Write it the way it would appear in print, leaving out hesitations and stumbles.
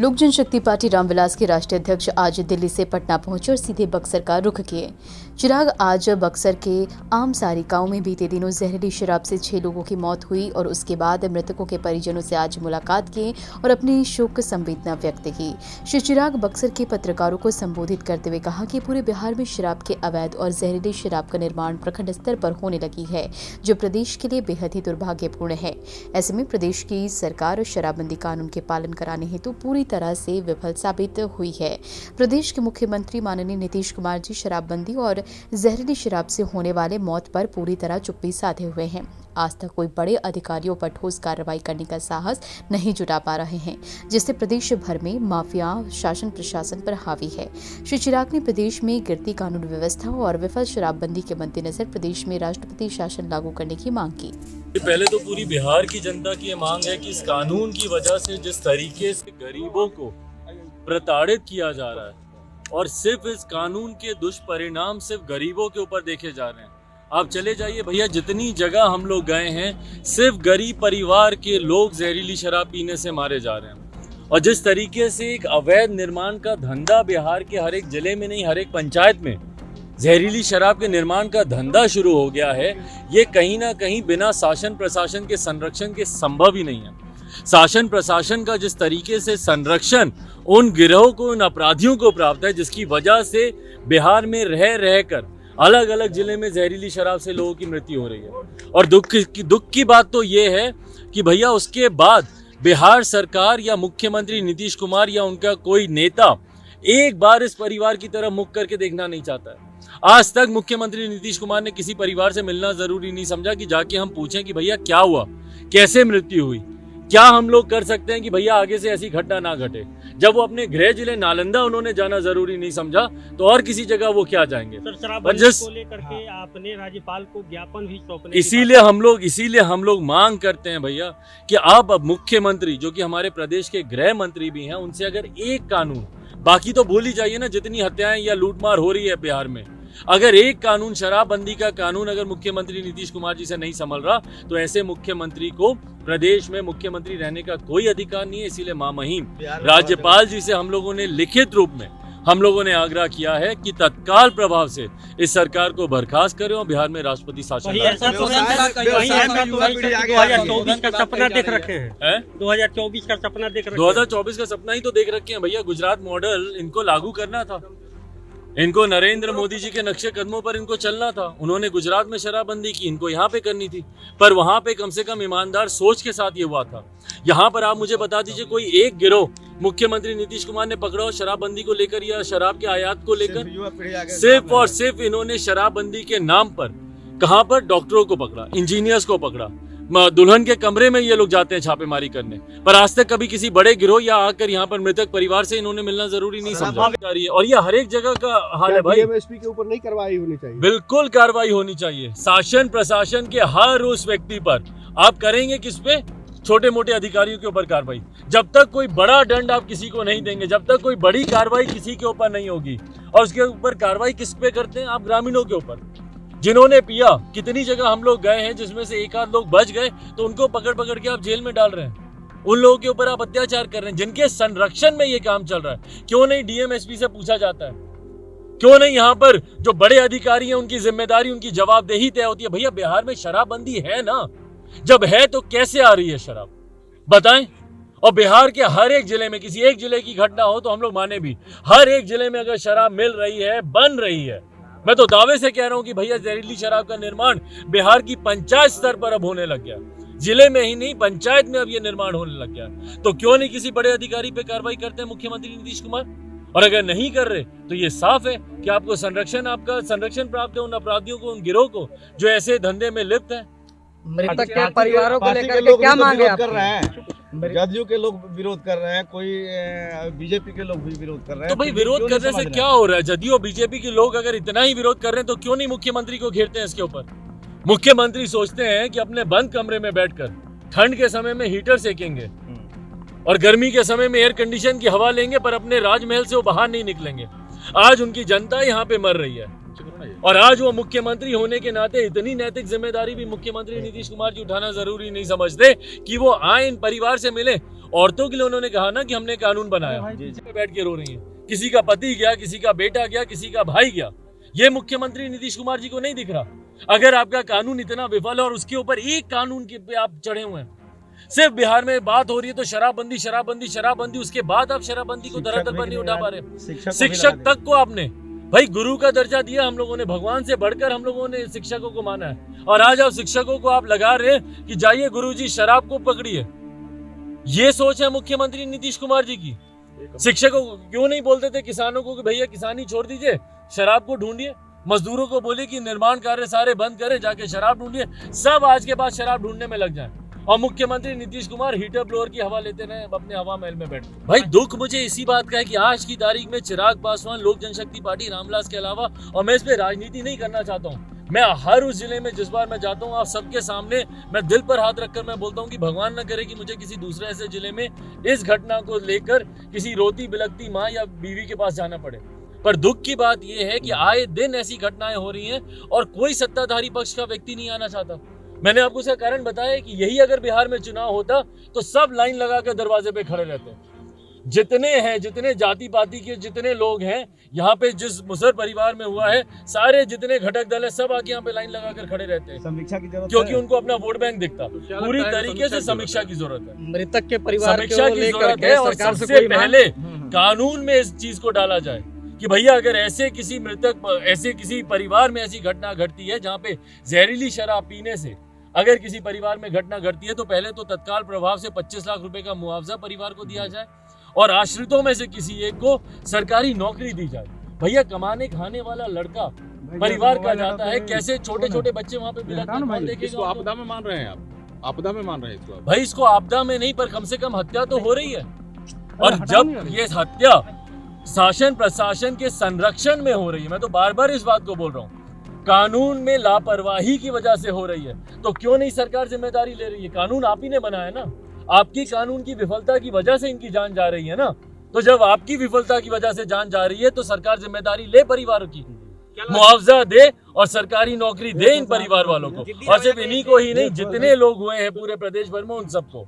लोक जनशक्ति पार्टी रामविलास के राष्ट्रीय अध्यक्ष आज दिल्ली से पटना पहुंचे और सीधे बक्सर का रुख किए। चिराग आज बक्सर के आमसारी गांव में बीते दिनों जहरीली शराब से 6 लोगों की मौत हुई और उसके बाद मृतकों के परिजनों से आज मुलाकात की और अपनी शोक संवेदना व्यक्त की। श्री चिराग बक्सर के पत्रकारों को संबोधित करते हुए कहा कि पूरे बिहार में शराब के अवैध और जहरीली शराब का निर्माण प्रखंड स्तर पर होने लगी है, जो प्रदेश के लिए बेहद ही दुर्भाग्यपूर्ण है। ऐसे में प्रदेश की सरकार शराबबंदी कानून के पालन कराने हेतु पूरी तरह से विफल साबित हुई है। प्रदेश के मुख्यमंत्री माननीय नीतीश कुमार जी शराबबंदी और जहरीली शराब से होने वाले मौत पर पूरी तरह चुप्पी साधे हुए हैं। आज तक कोई बड़े अधिकारियों पर ठोस कार्रवाई करने का साहस नहीं जुटा पा रहे हैं, जिससे प्रदेश भर में माफिया शासन प्रशासन पर हावी है। श्री चिराग ने प्रदेश में गिरती कानून व्यवस्था और विफल शराबबंदी के मद्देनजर प्रदेश में राष्ट्रपति शासन लागू करने की मांग की। पहले तो पूरी बिहार की जनता की ये मांग है कि इस कानून की वजह से जिस तरीके से गरीबों को प्रताड़ित किया जा रहा है और सिर्फ इस कानून के दुष्परिणाम सिर्फ गरीबों के ऊपर देखे जा रहे हैं। आप चले जाइए भैया, जितनी जगह हम लोग गए हैं सिर्फ गरीब परिवार के लोग जहरीली शराब पीने से मारे जा रहे हैं। और जिस तरीके से एक अवैध निर्माण का धंधा बिहार के हर एक जिले में नहीं, हर एक पंचायत में जहरीली शराब के निर्माण का धंधा शुरू हो गया है, ये कहीं ना कहीं बिना शासन प्रशासन के संरक्षण के संभव ही नहीं है। शासन प्रशासन का जिस तरीके से संरक्षण उन गिरोह को, उन अपराधियों को प्राप्त है, जिसकी वजह से बिहार में रह कर अलग अलग जिले में जहरीली शराब से लोगों की मृत्यु हो रही है। और दुख की बात तो ये है कि भैया उसके बाद बिहार सरकार या मुख्यमंत्री नीतीश कुमार या उनका कोई नेता एक बार इस परिवार की तरफ मुख करके देखना नहीं चाहता है। आज तक मुख्यमंत्री नीतीश कुमार ने किसी परिवार से मिलना जरूरी नहीं समझा कि जाके हम पूछें कि भैया क्या हुआ, कैसे मृत्यु हुई, क्या हम लोग कर सकते हैं कि भैया आगे से ऐसी घटना ना घटे। जब वो अपने गृह जिले नालंदा उन्होंने जाना जरूरी नहीं समझा तो और किसी जगह वो क्या जाएंगे। को लेकर के आपने राज्यपाल को ज्ञापन भी सौंपने, इसीलिए हम लोग मांग करते हैं भैया कि आप अब मुख्यमंत्री जो कि हमारे प्रदेश के गृह मंत्री भी हैं, उनसे अगर एक कानून, बाकी तो भूल ही जाइए ना, जितनी हत्याएं या लूटमार हो रही है बिहार में, अगर एक कानून शराबबंदी का कानून अगर मुख्यमंत्री नीतीश कुमार जी से नहीं संभल रहा तो ऐसे मुख्यमंत्री को प्रदेश में मुख्यमंत्री रहने का कोई अधिकार नहीं है। इसीलिए मामहीम राज्यपाल जी से हम लोगों ने लिखित रूप में आग्रह किया है कि तत्काल प्रभाव से इस सरकार को बर्खास्त करें और बिहार में राष्ट्रपति शासन 2024 का सपना देख रखे हैं। 2024 का सपना देख रखे हैं। 2024 का सपना ही तो देख रखे हैं भैया। गुजरात मॉडल इनको लागू करना था, इनको नरेंद्र मोदी जी के नक्शे कदमों पर इनको चलना था। उन्होंने गुजरात में शराबबंदी की, इनको यहाँ पे करनी थी, पर वहां पे कम से कम ईमानदार सोच के साथ ये हुआ था। यहाँ पर आप मुझे बता दीजिए कोई एक गिरोह मुख्यमंत्री नीतीश कुमार ने पकड़ा हो शराबबंदी को लेकर या शराब के आयात को लेकर। सिर्फ और सिर्फ इन्होंने शराबबंदी के नाम पर कहाँ पर डॉक्टरों को पकड़ा, इंजीनियर्स को पकड़ा, दुल्हन के कमरे में ये लोग जाते हैं छापेमारी करने, पर आज तक कभी किसी बड़े गिरोह या आकर यहाँ पर मृतक परिवार से इन्होंने मिलना जरूरी नहीं समझा। और ये हर एक जगह का हाल है भाई। डीएमएसपी के ऊपर नहीं कार्रवाई होनी चाहिए? बिल्कुल कार्रवाई होनी चाहिए। शासन प्रशासन के हर उस व्यक्ति पर आप करेंगे किस पे? छोटे मोटे अधिकारियों के ऊपर कार्रवाई। जब तक कोई बड़ा दंड आप किसी को नहीं देंगे, जब तक कोई बड़ी कार्रवाई किसी के ऊपर नहीं होगी, और उसके ऊपर कार्रवाई किस पे करते हैं आप? ग्रामीणों के ऊपर, जिन्होंने पिया। कितनी जगह हम लोग गए हैं जिसमें से एक आध लोग बच गए तो उनको पकड़ के आप जेल में डाल रहे हैं। उन लोगों के ऊपर आप अत्याचार कर रहे हैं जिनके संरक्षण में ये काम चल रहा है। क्यों नहीं डीएमएसपी से पूछा जाता है? क्यों नहीं यहाँ पर जो बड़े अधिकारी हैं उनकी जिम्मेदारी, उनकी जवाबदेही तय होती है? भैया बिहार में शराबबंदी है ना, जब है तो कैसे आ रही है शराब, बताएं। और बिहार के हर एक जिले में किसी एक जिले की घटना हो तो हम लोग माने भी, हर एक जिले में अगर शराब मिल रही है, बन रही है, मैं तो दावे से कह रहा हूं कि भैया जहरीली शराब का निर्माण बिहार की पंचायत स्तर पर अब होने लग गया। जिले में ही नहीं, पंचायत में अब ये निर्माण होने लग गया। तो क्यों नहीं किसी बड़े अधिकारी पे कार्रवाई करते हैं मुख्यमंत्री नीतीश कुमार? और अगर नहीं कर रहे तो ये साफ है कि आपका संरक्षण प्राप्त है उन अपराधियों को, उन गिरोह को जो ऐसे धंधे में लिप्त है। मृतक के परिवारों को लेकर के क्या मांग कर रहे हैं? जदयू के लोग विरोध कर रहे हैं, कोई बीजेपी के लोग भी विरोध कर रहे हैं। तो भाई विरोध करने से क्या हो रहा है? जदयू और बीजेपी के लोग अगर इतना ही विरोध कर रहे हैं तो क्यों नहीं मुख्यमंत्री को घेरते हैं इसके ऊपर? मुख्यमंत्री सोचते हैं कि अपने बंद कमरे में बैठकर ठंड के समय में हीटर सेकेंगे और गर्मी के समय में एयर कंडीशन की हवा लेंगे, पर अपने राजमहल से वो बाहर नहीं निकलेंगे। आज उनकी जनता यहाँ पे मर रही है। और आज वो मुख्यमंत्री होने के नाते इतनी नैतिक जिम्मेदारी भी मुख्यमंत्री नीतीश कुमार जी उठाना जरूरी नहीं समझते कि वो आए इन परिवार से मिले। औरतों के लिए उन्होंने कहा ना कि हमने कानून बनाया, बैठ के रो रही हैं, किसी का पति गया, किसी का बेटा गया, किसी का भाई गया। ये मुख्यमंत्री नीतीश कुमार जी को नहीं दिख रहा। अगर आपका कानून इतना विफल है और उसके ऊपर एक कानून के पे आप चढ़े हुए हैं, सिर्फ बिहार में बात हो रही है तो शराबबंदी शराबबंदी शराबबंदी, उसके बाद आप शराबबंदी को धरातल पर नहीं उठा पा रहे। शिक्षक तक को आपने भाई गुरु का दर्जा दिया हम लोगों ने, भगवान से बढ़कर हम लोगों ने शिक्षकों को माना है, और आज आप शिक्षकों को आप लगा रहे हैं कि जाइए गुरुजी शराब को पकड़िए। ये सोच है मुख्यमंत्री नीतीश कुमार जी की। शिक्षकों को क्यों नहीं बोलते थे किसानों को कि भैया किसानी छोड़ दीजिए, शराब को ढूंढिए। मजदूरों को बोले कि निर्माण कार्य सारे बंद करें, जाके शराब ढूंढिए। सब आज के बाद शराब ढूंढने में लग जाएं, और मुख्यमंत्री नीतीश कुमार हीटर ब्लोअर की हवा लेते रहे, अपने हवा महल में बैठ। भाई दुख मुझे इसी बात का है कि आज की तारीख में चिराग पासवान, लोक जनशक्ति पार्टी, रामविलास के अलावा, और मैं इस पे राजनीति नहीं करना चाहता हूँ, मैं हर उस जिले में जिस बार मैं जाता हूँ आप सबके सामने मैं दिल पर हाथ रखकर मैं बोलता हूँ कि भगवान न करे कि मुझे किसी दूसरे ऐसे जिले में इस घटना को लेकर किसी रोती बिलखती माँ या बीवी के पास जाना पड़े। पर दुख की बात यह है कि आए दिन ऐसी घटनाएं हो रही हैं और कोई सत्ताधारी पक्ष का व्यक्ति नहीं आना चाहता। मैंने आपको इसका कारण बताया कि यही अगर बिहार में चुनाव होता तो सब लाइन लगाकर दरवाजे पे खड़े रहते। जितने हैं, जितने जाति पाति के जितने लोग हैं यहाँ पे, जिस मुसहर परिवार में हुआ है, सारे जितने घटक दल है सब आके यहाँ पे लाइन लगाकर खड़े रहते हैं। समीक्षा की जरूरत क्योंकि उनको अपना वोट बैंक दिखता। पूरी तरीके से समीक्षा की जरूरत है, मृतक के परिवार समीक्षा की जरूरत है, और सबसे पहले कानून में इस चीज को डाला जाए कि भैया अगर ऐसे किसी मृतक, ऐसे किसी परिवार में ऐसी घटना घटती है जहाँ पे जहरीली शराब पीने से अगर किसी परिवार में घटना घटती है तो पहले तो तत्काल प्रभाव से 25 लाख रुपए का मुआवजा परिवार को दिया जाए, और आश्रितों में से किसी एक को सरकारी नौकरी दी जाए। भैया कमाने खाने वाला लड़का परिवार का जाता है, कैसे छोटे छोटे बच्चे वहाँ पे बिलखते हैं, कौन देखेगा? इसको आपदा में मान रहे हैं आप? आपदा में मान रहे हैं इसको? भाई इसको आपदा में नहीं, पर कम से कम हत्या तो हो रही है, और जब ये हत्या शासन प्रशासन के संरक्षण में हो रही है, मैं तो बार बार इस बात को बोल रहा हूँ, कानून में लापरवाही की वजह से हो रही है, तो क्यों नहीं सरकार जिम्मेदारी ले रही है? कानून आप ही ने बनाया ना, आपकी कानून की विफलता की वजह से इनकी जान जा रही है ना, तो जब आपकी विफलता की वजह से जान जा रही है तो सरकार जिम्मेदारी ले परिवारों की, मुआवजा दे और सरकारी नौकरी दे इन परिवार वालों को, और सिर्फ इन्हीं को ही नहीं, जितने लोग हुए हैं पूरे प्रदेश भर में उन सबको।